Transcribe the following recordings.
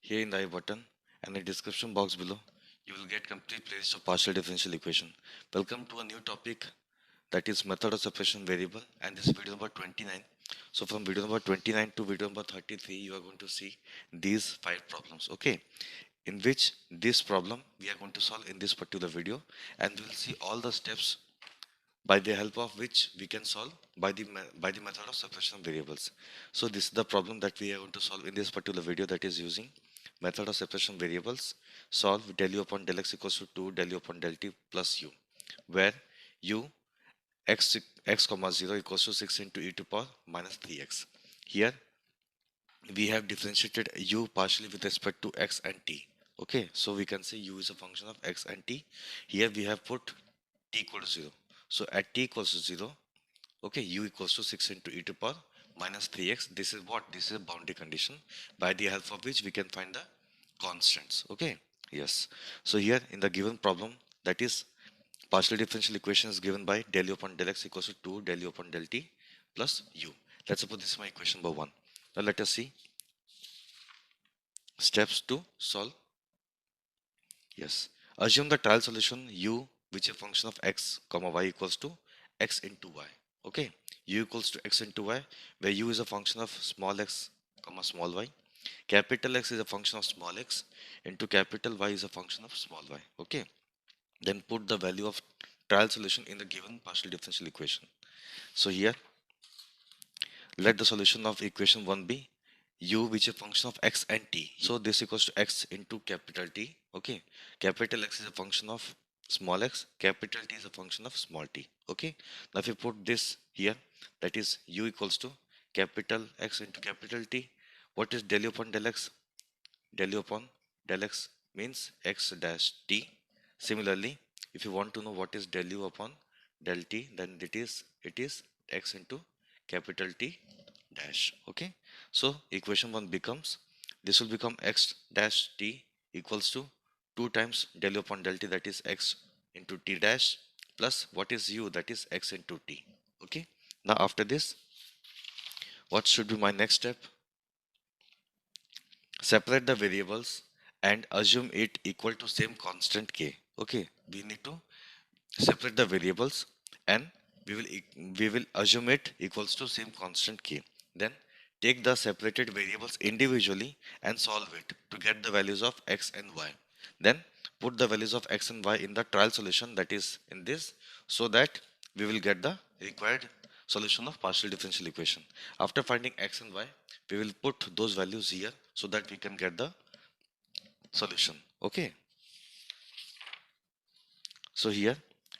Here in the I button and the description box below, you will get complete playlist of partial differential equation. Welcome to a new topic, that is method of separation variable, and this is video number 29. So from video number 29 to video number 33, you are going to see these 5 problems, okay, in which this problem we are going to solve in this particular video, and we will see all the steps by the help of which we can solve by the method of separation of variables. So this is the problem that we are going to solve in this particular video, that is using method of separation variables. Solve del u upon del x equals to 2 del u upon del t plus u, where u x comma 0 equals to 6 into e to power minus 3x. Here we have differentiated u partially with respect to x and t. Okay, so we can say u is a function of x and t. Here we have put t equal to 0. So at t equals to 0, okay, u equals to 6 into e to power minus 3x. This is what? This is a boundary condition by the help of which we can find the constants. Okay, yes. So here in the given problem, that is partial differential equation is given by del u upon del x equals to 2 del u upon del t plus u. Let's suppose this is my equation number 1. Now let us see steps to solve. Yes. Assume the trial solution u, which is a function of x comma y equals to x into y. Okay. U equals to x into y, where u is a function of small x comma small y. Capital X is a function of small x into capital Y is a function of small y. Okay. Then put the value of trial solution in the given partial differential equation. So here, let the solution of equation 1 be u, which is a function of x and t. So this equals to x into capital T. Okay. Capital X is a function of small x. Capital T is a function of small t. Okay. Now if you put this here, that is u equals to capital X into capital T. What is del u upon del x? Del u upon del x means x dash t. Similarly, if you want to know what is del u upon del t, then it is x into capital T dash. Okay, so equation 1 becomes, this will become x dash t equals to 2 times del u upon del t, that is x into t dash, plus what is u, that is x into t. Okay, now after this, what should be my next step? Separate the variables and assume it equal to same constant k. Okay, we need to separate the variables and we will assume it equals to same constant k. Then take the separated variables individually and solve it to get the values of x and y. Then put the values of x and y in the trial solution, that is in this, so that we will get the required solution of partial differential equation. After finding x and y, we will put those values here so that we can get the solution. Okay, so here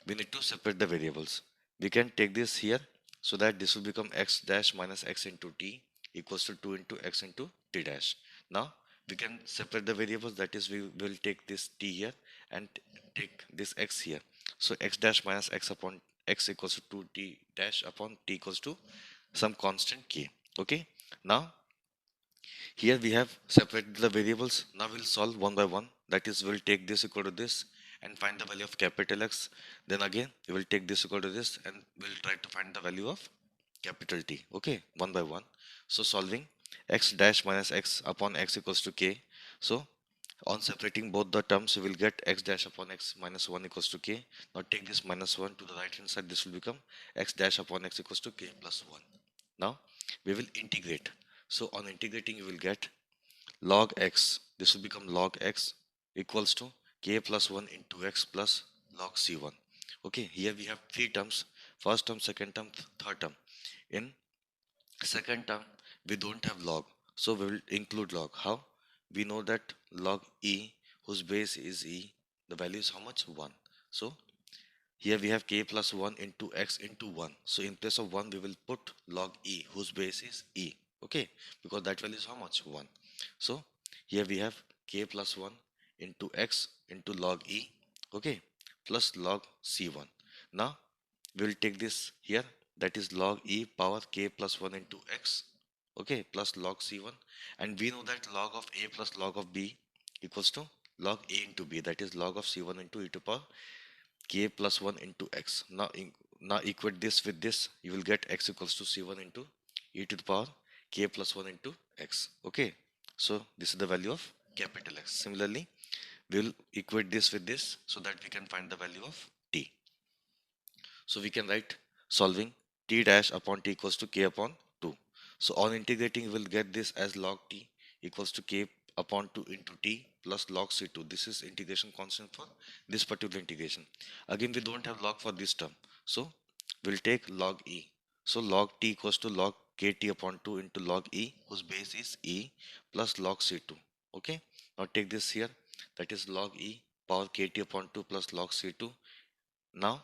we need to separate the variables. We can take this here so that this will become x dash minus x into t equals to 2 into x into t dash. Now we can separate the variables, that is we will take this t here and take this x here. So x dash minus x upon x equals to 2t dash upon t equals to some constant k. Okay, now here we have separated the variables. Now we'll solve one by one. That is, we'll take this equal to this and find the value of capital X. Then again, we will take this equal to this and we'll try to find the value of capital T. Okay, one by one. So solving x dash minus x upon x equals to k. So on separating both the terms, we will get x dash upon x minus 1 equals to k. Now take this minus 1 to the right hand side. This will become x dash upon x equals to k plus 1. Now we will integrate. So on integrating, you will get log x. This will become log x equals to k plus 1 into x plus log c1. Okay, here we have 3 terms. First term, second term, third term. In second term, we don't have log. So we will include log. How? We know that log e, whose base is e, the value is how much? 1. So here we have k plus 1 into x into 1. So in place of 1, we will put log e, whose base is e. Okay, because that value is how much? 1. So here we have k plus 1 into x into log e, okay, plus log c1. Now we will take this here, that is log e power k plus 1 into x, okay, plus log c1, and we know that log of a plus log of b equals to log a into b, that is log of c1 into e to power k plus 1 into x. Now equate this with this, you will get x equals to c1 into e to the power k plus 1 into x. Okay, so this is the value of capital X. Similarly, we will equate this with this so that we can find the value of t. So we can write solving t dash upon t equals to k upon 2. So on integrating, we will get this as log t equals to k upon 2 into t plus log c2. This is integration constant for this particular integration. Again, we don't have log for this term. So we'll take log e. So log t equals to log kt upon 2 into log e, whose base is e, plus log c2. Okay. Now take this here. That is log e power kt upon 2 plus log c2. Now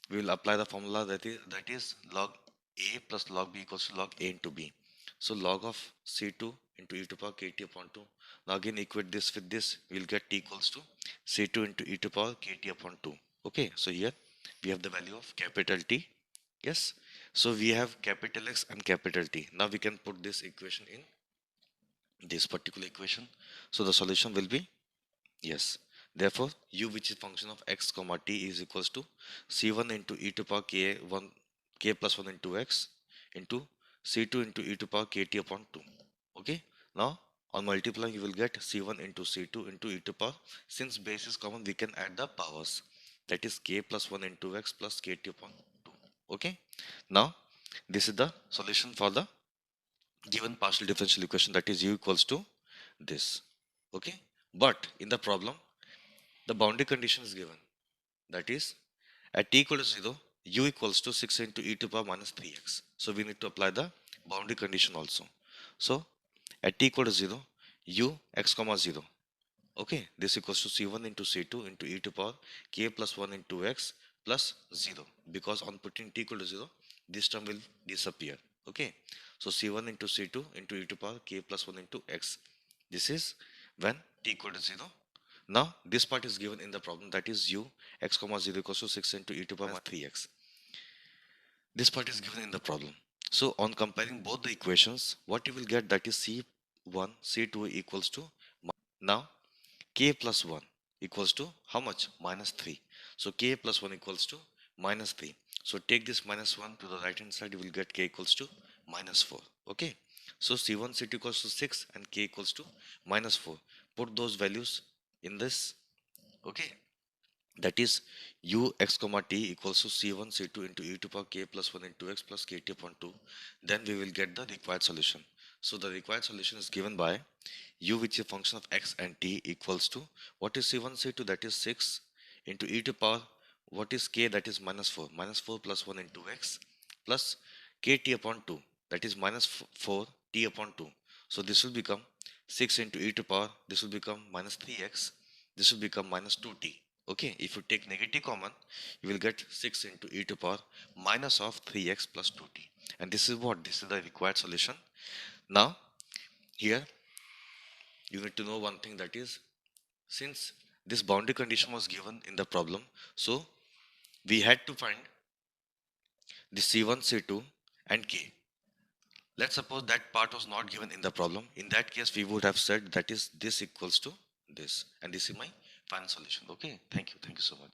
we will apply the formula that is log a plus log b equals to log a into b. So log of c2 into e to power kt upon 2. Now again equate this with this, we will get t equals to c2 into e to power kt upon 2. Okay, so here we have the value of capital T. Yes, so we have capital X and capital T. Now we can put this equation in this particular equation. So the solution will be yes. Therefore, u, which is function of x comma t, is equals to c1 into e to power k plus 1 into x into c2 into e to power kt upon 2. Okay. Now on multiplying, you will get c1 into c2 into e to power. Since base is common, we can add the powers. That is k plus 1 into x plus kt upon 2. Okay. Now this is the solution for the given partial differential equation, that is u equals to this. Okay. But in the problem, the boundary condition is given, that is at t equal to 0, u equals to 6 into e to power minus 3x. So we need to apply the boundary condition also. So at t equal to 0, u x comma 0. Okay, this equals to c1 into c2 into e to power k plus 1 into x plus 0. Because on putting t equal to 0, this term will disappear. Okay, so c1 into c2 into e to power k plus 1 into x. This is when t equal to 0. Now this part is given in the problem, that is u x comma 0 equals to 6 into e to power minus 3x. This part is given in the problem. So on comparing both the equations, what you will get, that is c1 c2 equals to now k plus 1 equals to how much? Minus 3. So k plus 1 equals to minus 3. So take this minus 1 to the right hand side, you will get k equals to minus 4. Okay. So c1 c2 equals to 6 and k equals to minus 4. Put those values in this. Okay. That is u x comma t equals to c1 c2 into e to power k plus 1 into x plus kt upon 2. Then we will get the required solution. So the required solution is given by u, which is a function of x and t, equals to what is c1 c2, that is 6 into e to power what is k, that is minus 4 plus 1 into x plus kt upon 2, that is minus 4 t upon 2. So this will become 6 into e to power, this will become minus 3x, this will become minus 2t. Okay, if you take negative common, you will get 6 into e to power minus of 3x plus 2t. And this is what? This is the required solution. Now here you need to know one thing, that is since this boundary condition was given in the problem, so we had to find the c1 c2 and k. Let's suppose that part was not given in the problem. In that case, we would have said that is this equals to this, and this is my final solution. Okay, thank you so much.